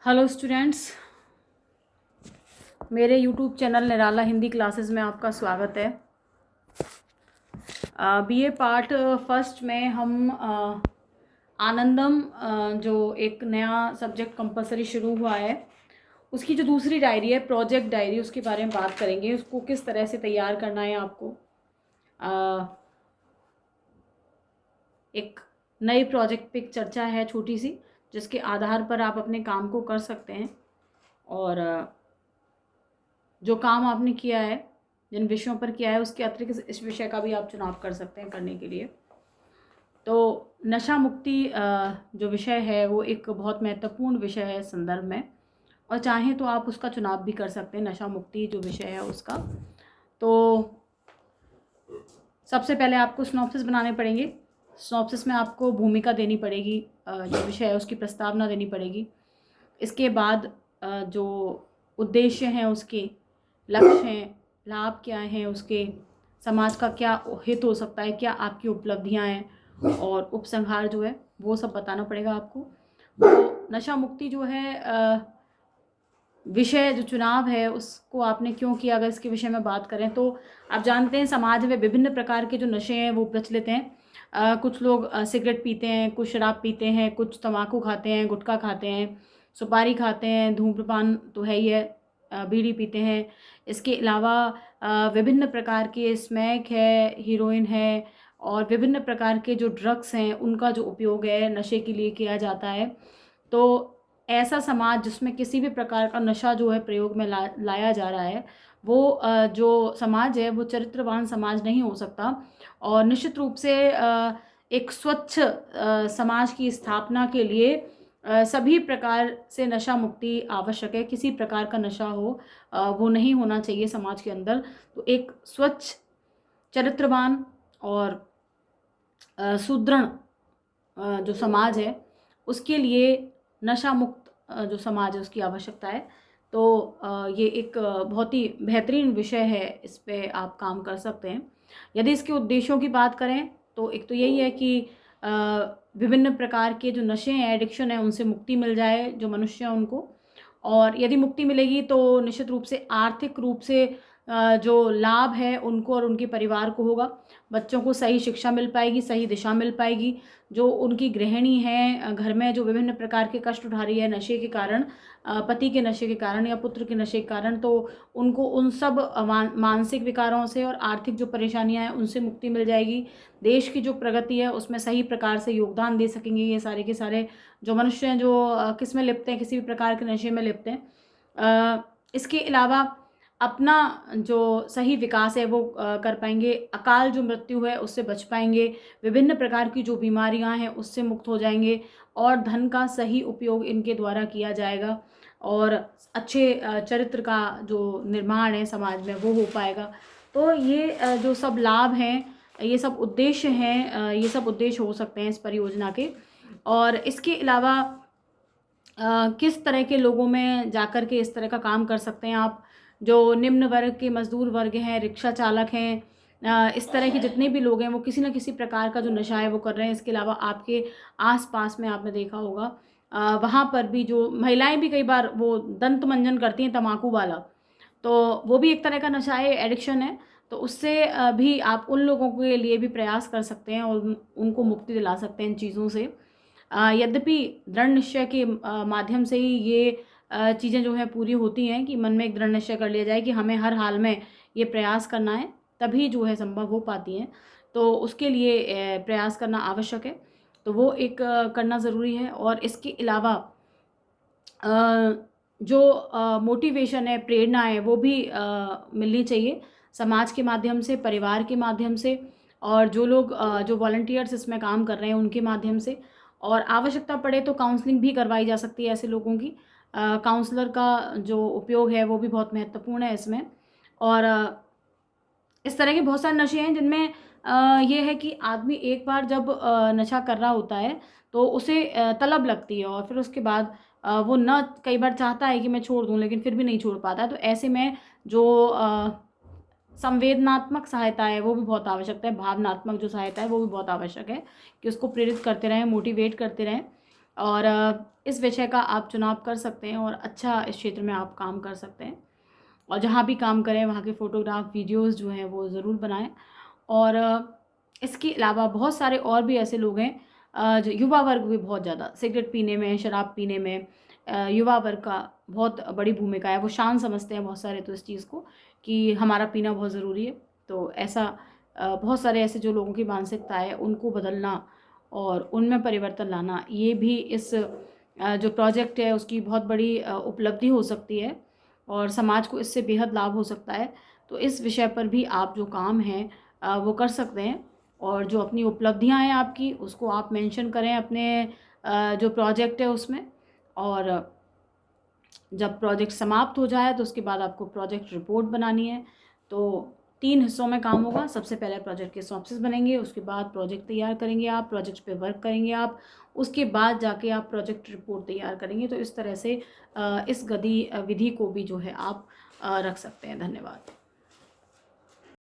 Hello students, मेरे YouTube channel निराला Hindi classes में आपका स्वागत है। बीए पार्ट फर्स्ट में हम आनंदम जो एक नया सब्जेक्ट कंपलसरी शुरू हुआ है उसकी जो दूसरी डायरी है प्रोजेक्ट डायरी, उसके बारे में बात करेंगे। उसको किस तरह से तैयार करना है आपको। एक नई प्रोजेक्ट पे एक चर्चा है छोटी सी, जिसके आधार पर आप अपने काम को कर सकते हैं। और जो काम आपने किया है, जिन विषयों पर किया है, उसके अतिरिक्त इस विषय का भी आप चुनाव कर सकते हैं करने के लिए। तो नशा मुक्ति जो विषय है वो एक बहुत महत्वपूर्ण विषय है इस संदर्भ में, और चाहें तो आप उसका चुनाव भी कर सकते हैं, नशा मुक्ति जो विषय है उसका। तो सबसे पहले आपको सिनॉप्सिस बनाने पड़ेंगे। सिनॉप्सिस में आपको भूमिका देनी पड़ेगी, जो विषय है उसकी प्रस्तावना देनी पड़ेगी। इसके बाद जो उद्देश्य हैं, उसके लक्ष्य हैं, लाभ क्या हैं उसके, समाज का क्या हित हो सकता है, क्या आपकी उपलब्धियां हैं, और उपसंहार जो है वो सब बताना पड़ेगा आपको। तो नशा मुक्ति जो है विषय जो चुनाव है उसको आपने क्यों किया, अगर इसके विषय में बात करें तो आप जानते हैं समाज में विभिन्न प्रकार के जो नशे हैं वो प्रचलित हैं। कुछ लोग सिगरेट पीते हैं, कुछ शराब पीते हैं, कुछ तम्बाकू खाते हैं, गुटखा खाते हैं, सुपारी खाते हैं, धूम्रपान तो है ही है, बीड़ी पीते हैं। इसके अलावा विभिन्न प्रकार के स्मैक है, हीरोइन है, और विभिन्न प्रकार के जो ड्रग्स हैं उनका जो उपयोग है नशे के लिए किया जाता है। तो ऐसा समाज जिसमें किसी भी प्रकार का नशा जो है प्रयोग में लाया जा रहा है, वो जो समाज है वो चरित्रवान समाज नहीं हो सकता। और निश्चित रूप से एक स्वच्छ समाज की स्थापना के लिए सभी प्रकार से नशा मुक्ति आवश्यक है। किसी प्रकार का नशा हो वो नहीं होना चाहिए समाज के अंदर। तो एक स्वच्छ, चरित्रवान और सुदृढ़ जो समाज है उसके लिए नशा मुक्त जो समाज है उसकी आवश्यकता है। तो ये एक बहुत ही बेहतरीन विषय है, इस पे आप काम कर सकते हैं। यदि इसके उद्देश्यों की बात करें तो एक तो यही है कि विभिन्न प्रकार के जो नशे हैं, एडिक्शन है, उनसे मुक्ति मिल जाए जो मनुष्य हैं उनको। और यदि मुक्ति मिलेगी तो निश्चित रूप से आर्थिक रूप से जो लाभ है उनको और उनके परिवार को होगा। बच्चों को सही शिक्षा मिल पाएगी, सही दिशा मिल पाएगी। जो उनकी गृहिणी है घर में जो विभिन्न प्रकार के कष्ट उठा रही है नशे के कारण, पति के नशे के कारण या पुत्र के नशे के कारण, तो उनको उन सब मानसिक विकारों से और आर्थिक जो परेशानियां हैं उनसे मुक्ति मिल जाएगी। देश की जो प्रगति है उसमें सही प्रकार से योगदान दे सकेंगे ये सारे के सारे जो मनुष्य हैं जो किस में लिप्त हैं, किसी भी प्रकार के नशे में लिप्त हैं। इसके अलावा अपना जो सही विकास है वो कर पाएंगे, अकाल जो मृत्यु है उससे बच पाएंगे, विभिन्न प्रकार की जो बीमारियां हैं उससे मुक्त हो जाएंगे, और धन का सही उपयोग इनके द्वारा किया जाएगा, और अच्छे चरित्र का जो निर्माण है समाज में वो हो पाएगा। तो ये जो सब लाभ हैं, ये सब उद्देश्य हैं, ये सब उद्देश्य हो सकते हैं इस परियोजना के। और इसके अलावा किस तरह के लोगों में जाकर के इस तरह का काम कर सकते हैं आप, जो निम्न वर्ग के मजदूर वर्ग हैं, रिक्शा चालक हैं, इस तरह के जितने भी लोग हैं वो किसी न किसी प्रकार का जो नशा है वो कर रहे हैं। इसके अलावा आपके आसपास में आपने देखा होगा वहाँ पर भी जो महिलाएं भी कई बार वो दंत मंजन करती हैं तम्बाकू वाला, तो वो भी एक तरह का नशा है, एडिक्शन है। तो उससे भी आप उन लोगों के लिए भी प्रयास कर सकते हैं और उनको मुक्ति दिला सकते हैं इन चीज़ों से। यद्यपि दृढ़ निश्चय के माध्यम से ही ये चीज़ें जो है पूरी होती हैं कि मन में एक दृढ़ निश्चय कर लिया जाए कि हमें हर हाल में ये प्रयास करना है, तभी जो है संभव हो पाती हैं। तो उसके लिए प्रयास करना आवश्यक है, तो वो एक करना ज़रूरी है। और इसके अलावा जो मोटिवेशन है, प्रेरणा है, वो भी मिलनी चाहिए समाज के माध्यम से, परिवार के माध्यम से, और जो लोग जो वॉलंटियर्स इसमें काम कर रहे हैं उनके माध्यम से। और आवश्यकता पड़े तो काउंसलिंग भी करवाई जा सकती है ऐसे लोगों की। काउंसलर का जो उपयोग है वो भी बहुत महत्वपूर्ण है इसमें। और इस तरह के बहुत सारे नशे हैं जिनमें ये है कि आदमी एक बार जब नशा कर रहा होता है तो उसे तलब लगती है, और फिर उसके बाद वो न कई बार चाहता है कि मैं छोड़ दूं लेकिन फिर भी नहीं छोड़ पाता है। तो ऐसे में जो संवेदनात्मक सहायता है वो भी बहुत आवश्यक है, भावनात्मक जो सहायता है वो भी बहुत आवश्यक है कि उसको प्रेरित करते रहें, मोटिवेट करते रहें। और इस विषय का आप चुनाव कर सकते हैं और अच्छा इस क्षेत्र में आप काम कर सकते हैं। और जहाँ भी काम करें वहाँ के फ़ोटोग्राफ वीडियोज़ जो हैं वो ज़रूर बनाएं। और इसके अलावा बहुत सारे और भी ऐसे लोग हैं, जो युवा वर्ग भी बहुत ज़्यादा सिगरेट पीने में, शराब पीने में युवा वर्ग का बहुत बड़ी भूमिका है। वो शान समझते हैं बहुत सारे तो इस चीज़ को कि हमारा पीना बहुत ज़रूरी है। तो ऐसा बहुत सारे ऐसे जो लोगों की मानसिकता है उनको बदलना और उनमें परिवर्तन लाना, ये भी इस जो प्रोजेक्ट है उसकी बहुत बड़ी उपलब्धि हो सकती है और समाज को इससे बेहद लाभ हो सकता है। तो इस विषय पर भी आप जो काम है वो कर सकते हैं और जो अपनी उपलब्धियां हैं आपकी उसको आप मेंशन करें अपने जो प्रोजेक्ट है उसमें। और जब प्रोजेक्ट समाप्त हो जाए तो उसके बाद आपको प्रोजेक्ट रिपोर्ट बनानी है। तो 3 हिस्सों में काम होगा। सबसे पहले प्रोजेक्ट के सिनॉप्सिस बनेंगे, उसके बाद प्रोजेक्ट तैयार करेंगे आप, प्रोजेक्ट पे वर्क करेंगे आप, उसके बाद जाके आप प्रोजेक्ट रिपोर्ट तैयार करेंगे। तो इस तरह से इस विधि को भी जो है आप रख सकते हैं। धन्यवाद।